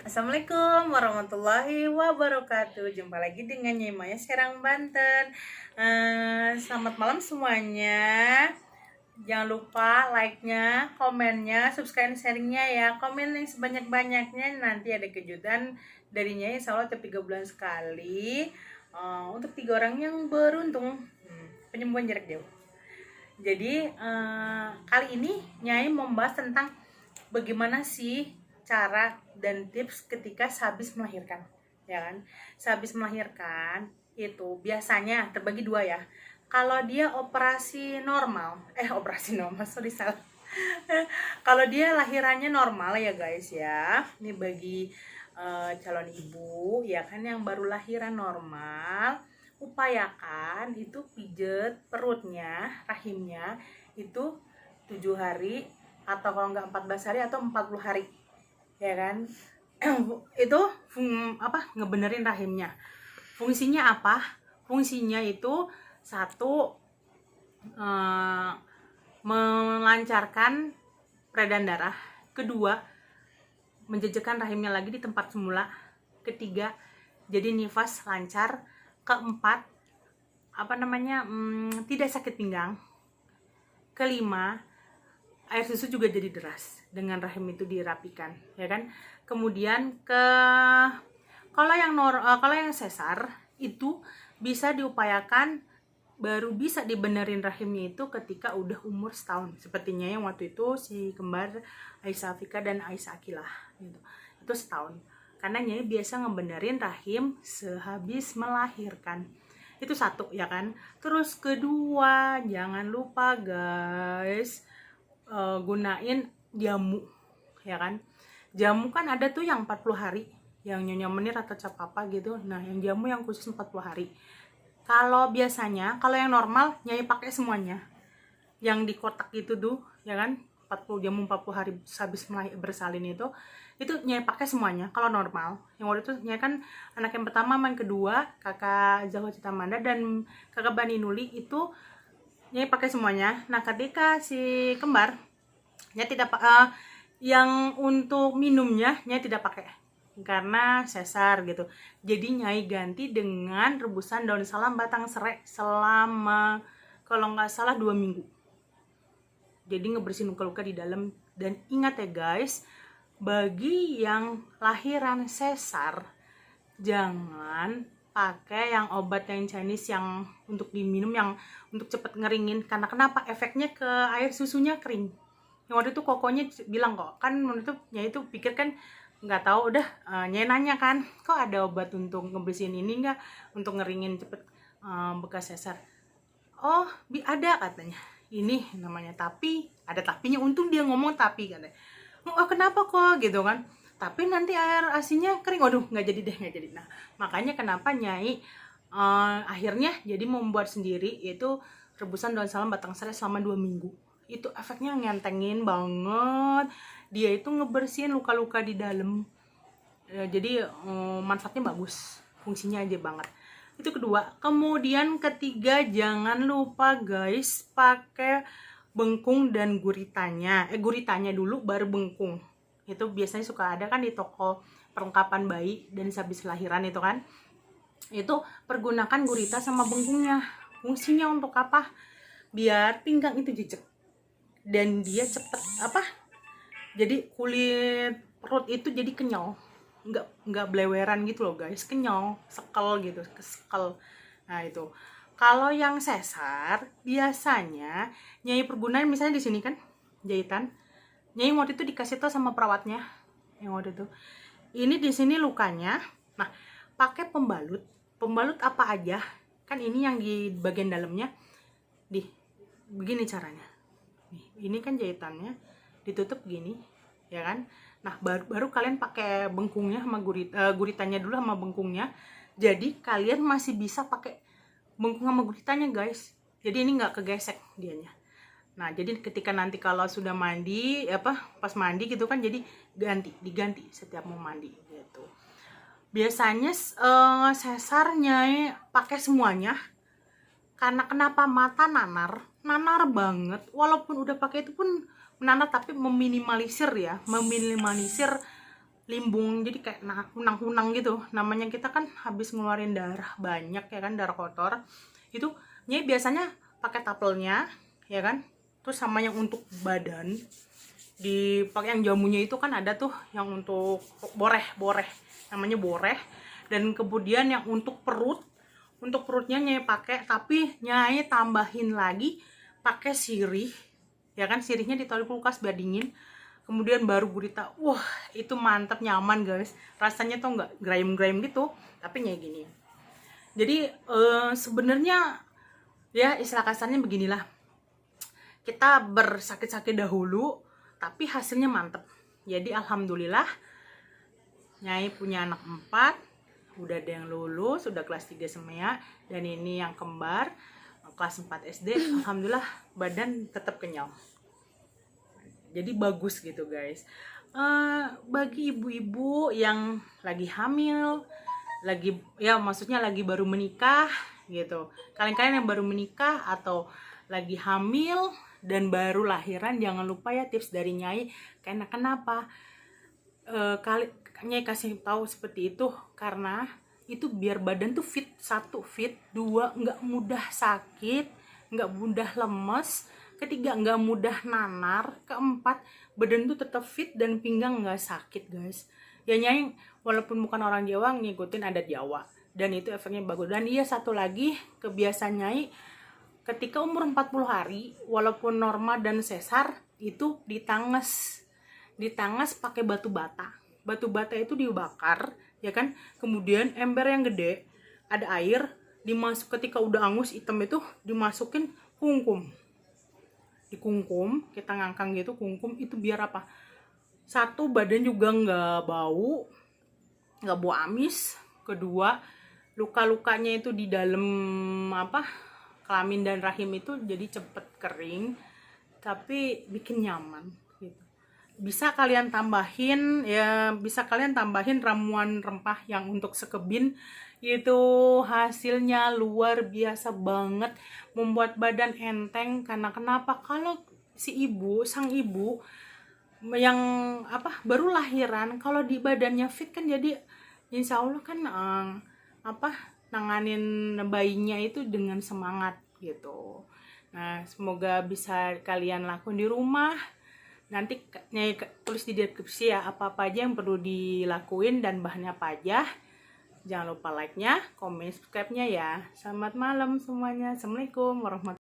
Assalamualaikum warahmatullahi wabarakatuh. Jumpa lagi dengan Nyai Maya Serang Banten. Selamat malam semuanya. Jangan lupa like-nya, komennya, subscribe, sharingnya ya. Komen yang sebanyak-banyaknya. Nanti ada kejutan dari Nyai, insya Allah tiap 3 bulan sekali. Untuk 3 orang yang beruntung, penyembuhan jarak jauh. Jadi kali ini Nyai mau membahas tentang bagaimana sih cara dan tips ketika sehabis melahirkan, ya kan? Sehabis melahirkan itu biasanya terbagi dua ya. Kalau dia operasi normal, sorry salah. Kalau dia lahirannya normal ya guys ya. Ini bagi calon ibu ya kan yang baru lahiran normal, upayakan itu pijet perutnya, rahimnya itu 7 hari atau kalau enggak 14 hari atau 40 hari ya kan. Itu ngebenerin rahimnya. Fungsinya apa? Fungsinya itu satu, melancarkan peredaran darah. Kedua, menjejakkan rahimnya lagi di tempat semula. Ketiga, jadi nifas lancar. Keempat, tidak sakit pinggang. Kelima, air susu juga jadi deras dengan rahim itu dirapikan, ya kan. Kemudian kalau yang sesar itu bisa diupayakan baru bisa dibenerin rahimnya itu ketika udah umur setahun, sepertinya yang waktu itu si kembar Aisyah Afika dan Aisyah Akilah gitu. Itu setahun karena Nyai biasa ngebenerin rahim sehabis melahirkan. Itu satu ya kan. Terus kedua, jangan lupa guys, gunain jamu ya kan. Jamu kan ada tuh yang 40 hari, yang Nyonya Menir atau cap apa gitu. Nah yang jamu yang khusus 40 hari. Kalau biasanya, kalau yang normal Nyai pakai semuanya yang di kotak itu tuh ya kan, 40 jamu 40 hari habis bersalin itu Nyai pakai semuanya kalau normal. Yang waktu itu Nyai kan anak yang pertama, yang kedua kakak Zahwa Citamanda dan kakak Bani Nuli itu Nyai pakai semuanya. Nah ketika si kembar Nyai tidak yang untuk minumnya Nyai tidak pakai karena sesar gitu. Jadi Nyai ganti dengan rebusan daun salam batang serai selama kalau nggak salah 2 minggu. Jadi ngebersihin luka-luka di dalam. Dan ingat ya guys, bagi yang lahiran sesar jangan pakai yang obat yang Chinese yang untuk diminum yang untuk cepet ngeringin. Karena kenapa? Efeknya ke air susunya kering. Yang waktu itu kokonya bilang kok, kan menurut itu Nyai itu pikir kan nggak tahu, udah Nyai nanya kan, kok ada obat untuk ngebersihin ini nggak, untuk ngeringin cepet bekas sesar. Oh ada katanya, ini namanya tapi, ada tapinya, untung dia ngomong tapi katanya. Oh kenapa kok gitu kan, tapi nanti air asinnya kering. Waduh nggak jadi. Nah makanya kenapa Nyai akhirnya jadi membuat sendiri, yaitu rebusan daun salam batang serai selama 2 minggu. Itu efeknya ngentengin banget, dia itu ngebersihin luka-luka di dalam. Jadi manfaatnya bagus, fungsinya aja banget. Itu kedua. Kemudian ketiga, jangan lupa guys pakai bengkung dan guritanya. Guritanya dulu baru bengkung. Itu biasanya suka ada kan di toko perlengkapan bayi dan habis lahiran itu kan. Itu pergunakan gurita sama bengkungnya. Fungsinya untuk apa? Biar pinggang itu jejak dan dia cepet jadi kulit perut itu jadi kenyal, nggak beleweran gitu loh guys, kenyal, sekel gitu, kesekel. Nah itu kalau yang sesar biasanya Nyai pergunain misalnya di sini kan jahitan, Nyai waktu itu dikasih tau sama perawatnya yang waktu itu, ini di sini lukanya. Nah pakai pembalut apa aja kan, ini yang di bagian dalamnya begini caranya. Ini kan jahitannya ditutup gini ya kan. Nah baru kalian pakai bengkungnya sama guritanya dulu sama bengkungnya. Jadi kalian masih bisa pakai bengkung sama guritanya guys, jadi ini nggak kegesek dianya. Nah jadi ketika nanti kalau sudah mandi pas mandi gitu kan, jadi diganti setiap mau mandi gitu. Biasanya sesarnya pakai semuanya. Karena kenapa? Mata nanar banget, walaupun udah pakai itu pun menanar, tapi meminimalisir limbung, jadi kayak hunang-hunang gitu namanya. Kita kan habis ngeluarin darah banyak ya kan, darah kotor itu Nyai biasanya pakai tapelnya ya kan, terus sama yang untuk badan dipakai, yang jamunya itu kan ada tuh yang untuk boreh namanya boreh, dan kemudian yang untuk perutnya Nyai pakai, tapi Nyai tambahin lagi pakai sirih ya kan, sirihnya ditaruh kulkas biar dingin, kemudian baru gurita. Wah, itu mantap, nyaman guys, rasanya tuh nggak grime gitu, tapi Nyai gini. Jadi sebenarnya ya istilah kasarnya beginilah, kita bersakit-sakit dahulu tapi hasilnya mantep. Jadi alhamdulillah Nyai punya anak 4, udah ada yang lulus, udah kelas 3 semua, dan ini yang kembar kelas 4 SD. Alhamdulillah badan tetap kenyal. Jadi bagus gitu guys. Bagi ibu-ibu yang lagi hamil, lagi ya maksudnya lagi baru menikah gitu, kalian-kalian yang baru menikah atau lagi hamil dan baru lahiran, jangan lupa ya tips dari Nyai. Karena kenapa Nyai kasih tahu seperti itu, karena itu biar badan tuh fit. 1, fit. 2, nggak mudah sakit, nggak mudah lemes. 3, nggak mudah nanar. 4, badan tuh tetap fit dan pinggang nggak sakit guys. Ya Nyai walaupun bukan orang Jawa, ngikutin adat Jawa, dan itu efeknya bagus. Dan iya, satu lagi kebiasaan Nyai, ketika umur 40 hari walaupun normal dan sesar itu ditanges pakai batu bata itu dibakar ya kan, kemudian ember yang gede ada air dimasuk, ketika udah angus hitam itu dimasukin dikungkum, kita ngangkang gitu kungkum itu, biar apa? 1, badan juga nggak bau amis. 2, luka-lukanya itu di dalam kelamin dan rahim itu jadi cepet kering, tapi bikin nyaman gitu. Bisa kalian tambahin ramuan rempah yang untuk sekebin, itu hasilnya luar biasa banget, membuat badan enteng. Karena kenapa? Kalau sang ibu yang baru lahiran, kalau di badannya fit kan, jadi insya Allah kan nanganin bayinya itu dengan semangat gitu. Nah, semoga bisa kalian lakukan di rumah. Nanti Nyai tulis di deskripsi ya apa-apa aja yang perlu dilakuin dan bahannya apa aja. Jangan lupa like-nya, komen, subscribe-nya ya. Selamat malam semuanya. Assalamualaikum warahmatullahi wabarakatuh.